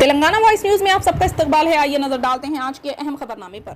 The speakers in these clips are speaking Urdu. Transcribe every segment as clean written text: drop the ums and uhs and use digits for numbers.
تلنگانہ وائس نیوز میں آپ سب کا استقبال ہے. آئیے نظر ڈالتے ہیں آج کے اہم خبرنامے پر.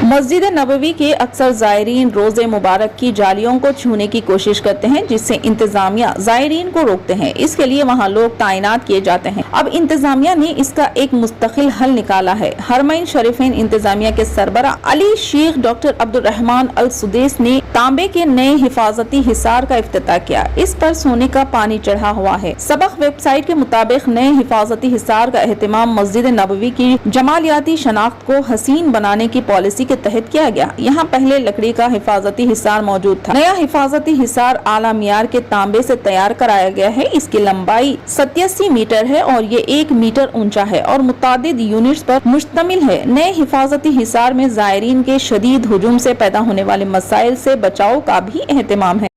مسجد نبوی کے اکثر زائرین روز مبارک کی جالیوں کو چھونے کی کوشش کرتے ہیں، جس سے انتظامیہ زائرین کو روکتے ہیں. اس کے لیے وہاں لوگ تعینات کیے جاتے ہیں. اب انتظامیہ نے اس کا ایک مستقل حل نکالا ہے. حرمین شریفین انتظامیہ کے سربراہ علی شیخ ڈاکٹر عبدالرحمان السدیس نے تانبے کے نئے حفاظتی حصار کا افتتاح کیا. اس پر سونے کا پانی چڑھا ہوا ہے. سبق ویب سائٹ کے مطابق نئے حفاظتی حصار کا اہتمام مسجد نبوی کی جمالیاتی شناخت کو حسین بنانے کی پالیسی کے تحت کیا گیا. یہاں پہلے لکڑی کا حفاظتی حصار موجود تھا. نیا حفاظتی حصار اعلیٰ معیار کے تانبے سے تیار کرایا گیا ہے. اس کی لمبائی 87 میٹر ہے اور یہ 1 میٹر اونچا ہے اور متعدد یونٹس پر مشتمل ہے. نئے حفاظتی حصار میں زائرین کے شدید ہجوم سے پیدا ہونے والے مسائل سے بچاؤ کا بھی اہتمام ہے.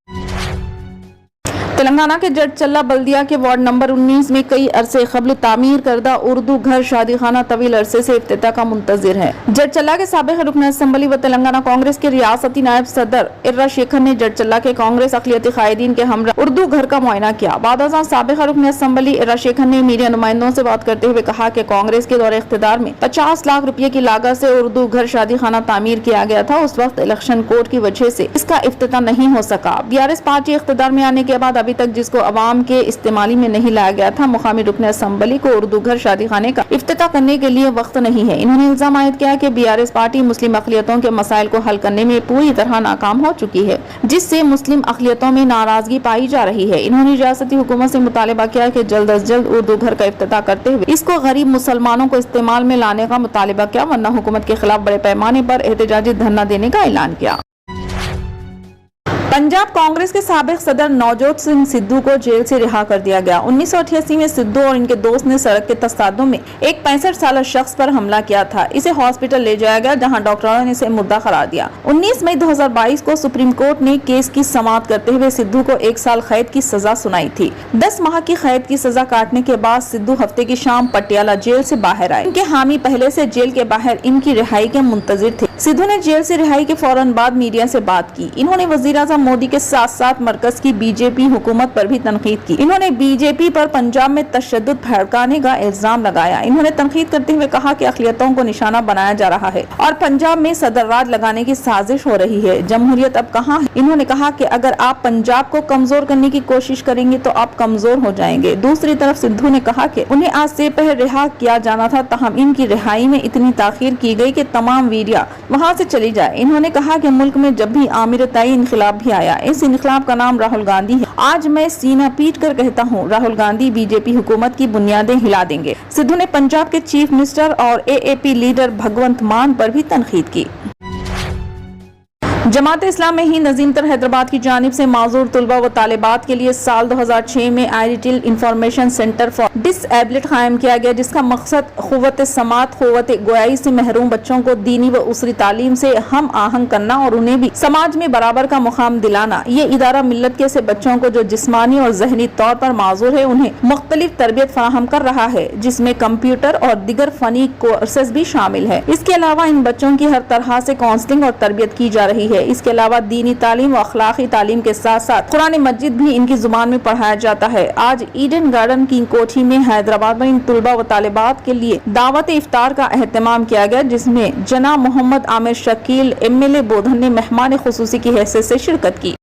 تلنگانہ کے جٹ چلہ بلدیہ کے وارڈ نمبر 19 میں کئی عرصے قبل تعمیر کردہ اردو گھر شادی خانہ طویل عرصے سے افتتاح کا منتظر ہے. جٹ چلہ کے سابق رکن اسمبلی و تلنگانہ کانگریس کے ریاستی نائب صدر ارا شیکھر نے جٹ چلہ کے کانگریس اقلیتی قائدین کے ہمراہ اردو گھر کا معائنہ کیا. بعد ازاں سابق رکن اسمبلی ارا شیکھر نے میڈیا نمائندوں سے بات کرتے ہوئے کہا کہ کانگریس کے دور اقتدار میں 50 لاکھ روپے کی لاگت سے اردو گھر شادی خانہ تعمیر کیا گیا تھا. اس وقت الیکشن کوڈ کی وجہ سے اس کا افتتاح نہیں ہو سکا. BRS پارٹی اقتدار میں آنے کے بعد ابھی تک جس کو عوام کے استعمالی میں نہیں لایا گیا تھا، مقامی رکن اسمبلی کو اردو گھر شادی خانے کا افتتاح کرنے کے لیے وقت نہیں ہے. انہوں نے الزام عائد کیا کہ BRS پارٹی مسلم اقلیتوں کے مسائل کو حل کرنے میں پوری طرح ناکام ہو چکی ہے، جس سے مسلم اقلیتوں میں ناراضگی پائی جا رہی ہے. انہوں نے ریاستی حکومت سے مطالبہ کیا کہ جلد از جلد اردو گھر کا افتتاح کرتے ہوئے اس کو غریب مسلمانوں کو استعمال میں لانے کا مطالبہ کیا، ورنہ حکومت کے خلاف بڑے پیمانے پر احتجاجی دھرنا دینے کا اعلان کیا. پنجاب کانگریس کے سابق صدر نوجوت سنگھ سدھو کو جیل سے رہا کر دیا گیا. 1988 میں سدھو اور ان کے دوست نے سڑک کے تصادم میں ایک 65 سالہ شخص پر حملہ کیا تھا. اسے ہاسپٹل لے جایا گیا جہاں ڈاکٹروں نے اسے مردہ قرار دیا. 19 مئی 2022 کو سپریم کورٹ نے کیس کی سماعت کرتے ہوئے سدھو کو 1 سال قید کی سزا سنائی تھی. 10 ماہ کی قید کی سزا کاٹنے کے بعد سدھو ہفتے کی شام پٹیالہ جیل سے باہر آئے. ان کے حامی پہلے سے جیل کے باہر ان کی رہائی کے منتظر تھے. سدھو نے جیل سے رہائی کے فوراً بعد میڈیا سے بات کی. انہوں نے وزیر اعظم مودی کے ساتھ ساتھ مرکز کی BJP حکومت پر بھی تنقید کی. انہوں نے BJP پر پنجاب میں تشدد بھڑکانے کا الزام لگایا. انہوں نے تنقید کرتے ہوئے کہا کہ اقلیتوں کو نشانہ بنایا جا رہا ہے اور پنجاب میں صدر راج لگانے کی سازش ہو رہی ہے. جمہوریت اب کہاں ہے؟ انہوں نے کہا کہ اگر آپ پنجاب کو کمزور کرنے کی کوشش کریں گے تو آپ کمزور ہو جائیں گے. دوسری طرف سدھو نے کہا کہ انہیں آج سے پہلے رہا کیا جانا تھا، تاہم ان کی رہائی میں اتنی تاخیر کی گئی کہ تمام میڈیا وہاں سے چلی جائے. انہوں نے کہا کہ ملک میں جب بھی عامر تائی انقلاب بھی آیا، اس انقلاب کا نام راہل گاندھی ہے. آج میں سینہ پیٹ کر کہتا ہوں، راہل گاندھی BJP حکومت کی بنیادیں ہلا دیں گے. سدھو نے پنجاب کے چیف منسٹر اور AAP لیڈر بھگونت مان پر بھی تنقید کی. جماعت اسلام میں ہی نظیم تر حیدرآباد کی جانب سے معذور طلبہ و طالبات کے لیے سال 2006 میں آئیڈیٹل انفارمیشن سینٹر فار ڈس ایبلڈ قائم کیا گیا، جس کا مقصد قوت سماعت، قوت گویائی سے محروم بچوں کو دینی و اسری تعلیم سے ہم آہنگ کرنا اور انہیں بھی سماج میں برابر کا مقام دلانا. یہ ادارہ ملت کے سے بچوں کو جو جسمانی اور ذہنی طور پر معذور ہے انہیں مختلف تربیت فراہم کر رہا ہے، جس میں کمپیوٹر اور دیگر فنی کورسز بھی شامل ہے. اس کے علاوہ ان بچوں کی ہر طرح سے کاؤنسلنگ اور تربیت کی جا رہی ہے. اس کے علاوہ دینی تعلیم و اخلاقی تعلیم کے ساتھ ساتھ قرآن مجید بھی ان کی زبان میں پڑھایا جاتا ہے. آج ایڈن گارڈن کی کوٹھی میں حیدرآباد میں ان طلبہ و طالبات کے لیے دعوت افطار کا اہتمام کیا گیا، جس میں جناب محمد عامر شکیل MLA بودھن نے مہمان خصوصی کی حیثیت سے شرکت کی.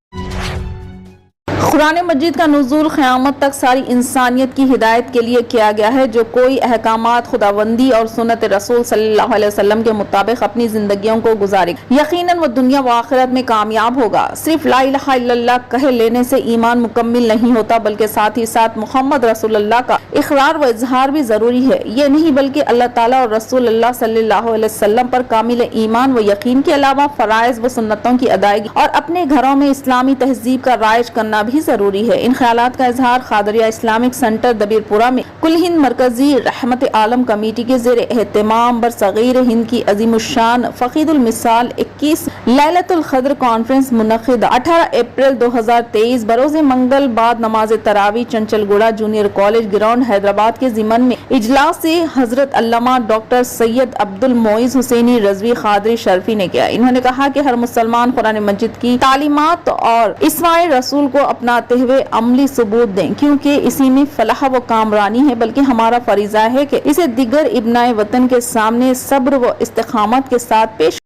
قرآن مجید کا نزول قیامت تک ساری انسانیت کی ہدایت کے لیے کیا گیا ہے. جو کوئی احکامات خداوندی اور سنت رسول صلی اللہ علیہ وسلم کے مطابق اپنی زندگیوں کو گزارے یقیناً وہ دنیا و آخرت میں کامیاب ہوگا. صرف لا الہ الا اللہ کہہ لینے سے ایمان مکمل نہیں ہوتا، بلکہ ساتھ ہی ساتھ محمد رسول اللہ کا اقرار و اظہار بھی ضروری ہے. یہ نہیں بلکہ اللہ تعالیٰ اور رسول اللہ صلی اللہ علیہ وسلم پر کامل ایمان و یقین کے علاوہ فرائض و سنتوں کی ادائیگی اور اپنے گھروں میں اسلامی تہذیب کا رائج کرنا بھی ضروری ہے. ان خیالات کا اظہار قادریہ اسلامک سینٹر دبیر پورہ میں کل ہند مرکزی رحمت عالم کمیٹی کے زیر اہتمام برصغیر ہند کی عظیم الشان فقید المثال 21 لیلۃ القدر کانفرنس منعقد 18 اپریل 2023 بروز منگل بعد نماز تراویح چنچل گوڑا جونیئر کالج گراؤنڈ حیدرآباد کے ضمن میں اجلاس سے حضرت علامہ ڈاکٹر سید عبد المعز حسینی رضوی قادری شرفی نے کیا. انہوں نے کہا کہ ہر مسلمان قرآن مجید کی تعلیمات اور اسماء رسول کو اپنا بناتے ہوئے عملی ثبوت دیں، کیونکہ اسی میں فلاح و کامرانی ہے، بلکہ ہمارا فریضہ ہے کہ اسے دیگر ابنائے وطن کے سامنے صبر و استقامت کے ساتھ پیش۔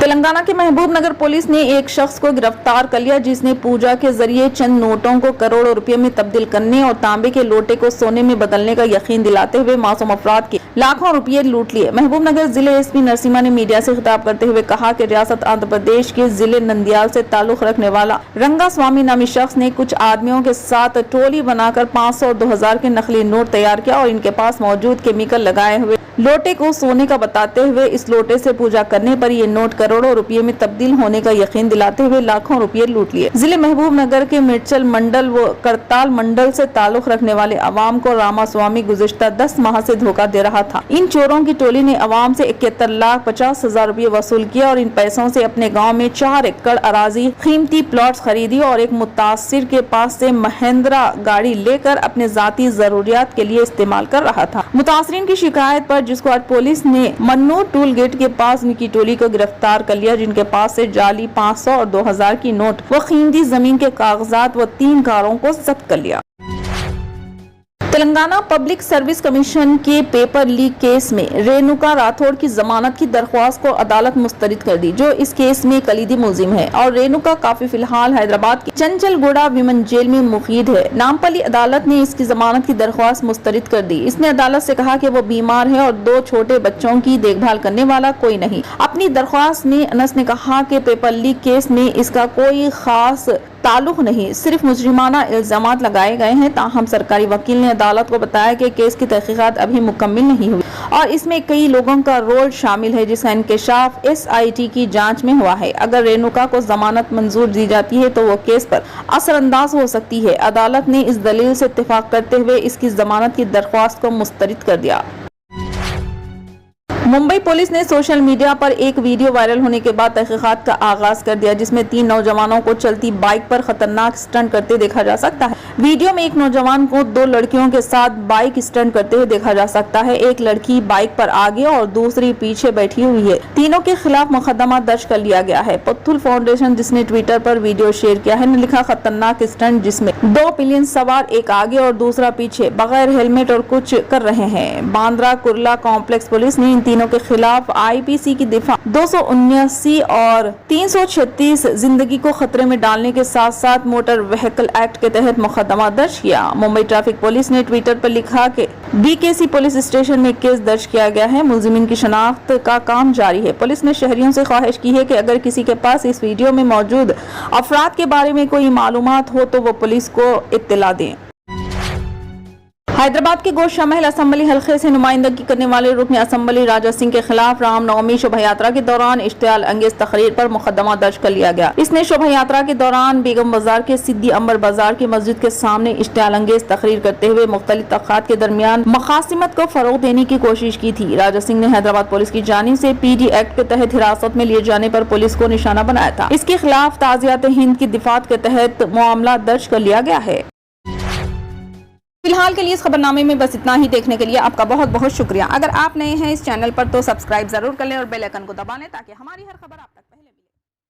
تلنگانہ کے محبوب نگر پولیس نے ایک شخص کو گرفتار کر لیا جس نے پوجا کے ذریعے چند نوٹوں کو کروڑوں روپے میں تبدیل کرنے اور تانبے کے لوٹے کو سونے میں بدلنے کا یقین دلاتے ہوئے معصوم افراد کے لاکھوں روپے لوٹ لیے۔ محبوب نگر ضلع ایس پی نرسیما نے میڈیا سے خطاب کرتے ہوئے کہا کہ ریاست آندھرا پردیش کے ضلع نندیال سے تعلق رکھنے والا رنگا سوامی نامی شخص نے کچھ آدمیوں کے ساتھ ٹولی بنا کر 500 اور 2000 کے نقلی نوٹ تیار کیا اور ان کے پاس موجود کیمیکل لگائے ہوئے لوٹے کو سونے کا بتاتے ہوئے اس لوٹے سے پوجا کرنے پر یہ نوٹ کروڑوں روپے میں تبدیل ہونے کا یقین دلاتے ہوئے لاکھوں روپے لوٹ لیے۔ ضلع محبوب نگر کے مرچل منڈل و کرتال منڈل سے تعلق رکھنے والے عوام کو راما سوامی گزشتہ 10 ماہ سے دھوکہ دے رہا تھا۔ ان چوروں کی ٹولی نے عوام سے 71,50,000 روپے وصول کیا اور ان پیسوں سے اپنے گاؤں میں 4 ایکڑ اراضی، قیمتی پلاٹس خریدی اور ایک متاثر کے پاس سے مہندرا گاڑی لے کر اپنے ذاتی ضروریات کے لیے استعمال کر رہا تھا۔ متاثرین کی شکایت پر جس کو آج پولیس نے منور ٹول گیٹ کے پاس ان کی ٹولی کو گرفتار کر لیا، جن کے پاس سے جعلی 500 اور 2000 کی نوٹ و قیمتی زمین کے کاغذات و 3 کاروں کو ضبط کر لیا۔ تلنگانہ پبلک سروس کمیشن کے پیپر لیک کیس میں رینوکا راٹھوڑ کی ضمانت کی درخواست کو عدالت مسترد کر دی، جو اس کیس میں کلیدی ملزم ہے، اور رینوکا کافی فی الحال حیدرآباد کی چنچل گوڑا ویمن جیل میں مقید ہے۔ نامپلی عدالت نے اس کی ضمانت کی درخواست مسترد کر دی۔ اس نے عدالت سے کہا کہ وہ بیمار ہے اور 2 چھوٹے بچوں کی دیکھ بھال کرنے والا کوئی نہیں۔ اپنی درخواست میں انس نے کہا کہ پیپر لیک کیس میں اس کا کوئی خاص تعلق نہیں، صرف مجرمانہ الزامات لگائے گئے ہیں۔ تاہم سرکاری وکیل نے عدالت کو بتایا کہ کیس کی تحقیقات ابھی مکمل نہیں ہوئی اور اس میں کئی لوگوں کا رول شامل ہے، جس کا انکشاف SIT کی جانچ میں ہوا ہے۔ اگر رینوکا کو ضمانت منظور دی جاتی ہے تو وہ کیس پر اثر انداز ہو سکتی ہے۔ عدالت نے اس دلیل سے اتفاق کرتے ہوئے اس کی ضمانت کی درخواست کو مسترد کر دیا۔ ممبئی پولیس نے سوشل میڈیا پر ایک ویڈیو وائرل ہونے کے بعد تحقیقات کا آغاز کر دیا، جس میں 3 نوجوانوں کو چلتی بائک پر خطرناک اسٹنٹ کرتے دیکھا جا سکتا ہے۔ ویڈیو میں ایک نوجوان کو 2 لڑکیوں کے ساتھ بائک اسٹنٹ کرتے ہوئے دیکھا جا سکتا ہے۔ ایک لڑکی بائک پر آگے اور دوسری پیچھے بیٹھی ہوئی ہے۔ تینوں کے خلاف مقدمہ درج کر لیا گیا ہے۔ پتھل فاؤنڈیشن، جس نے ٹویٹر پر ویڈیو شیئر کیا ہے، نے لکھا خطرناک اسٹنٹ جس میں 2 پلین سوار، ایک آگے اور دوسرا پیچھے، بغیر ہیلمٹ اور کچھ کر رہے ہیں۔ باندرا کرلا کمپلیکس پولیس نے ان تینوں کے خلاف IPC کی دفعہ 279 اور 336 زندگی کو خطرے میں ڈالنے کے ساتھ ساتھ موٹر وہیکل ایکٹ کے تحت مقدمہ درج کیا۔ ممبئی ٹریفک پولیس نے ٹویٹر پر لکھا کہ BKC پولیس اسٹیشن میں کیس درج کیا گیا ہے۔ ملزمین کی شناخت کا کام جاری ہے۔ پولیس نے شہریوں سے خواہش کی ہے کہ اگر کسی کے پاس اس ویڈیو میں موجود افراد کے بارے میں کوئی معلومات ہو تو وہ پولیس کو اطلاع دیں۔ حیدرآباد کے گوشہ محل اسمبلی حلقے سے نمائندگی کرنے والے رکن اسمبلی راجا سنگھ کے خلاف رام نومی شوبھا یاترا کے دوران اشتعال انگیز تقریر پر مقدمہ درج کر لیا گیا۔ اس نے شوبھا یاترا کے دوران بیگم بازار کے سدھی امبر بازار کی مسجد کے سامنے اشتعال انگیز تقریر کرتے ہوئے مختلف طبقات کے درمیان مخاصمت کو فروغ دینے کی کوشش کی تھی۔ راجا سنگھ نے حیدرآباد پولیس کی جانب سے PD ایکٹ کے تحت حراست میں لیے جانے پر پولیس کو نشانہ بنایا تھا۔ اس کے خلاف تعزیت ہند کی دفعات کے تحت معاملہ درج کر لیا گیا ہے۔ فی الحال کے لیے اس خبرنامے میں بس اتنا ہی۔ دیکھنے کے لیے آپ کا بہت بہت شکریہ۔ اگر آپ نئے ہیں اس چینل پر تو سبسکرائب ضرور کر لیں اور بیل آئیکن کو دبا لیں تاکہ ہماری ہر خبر آپ تک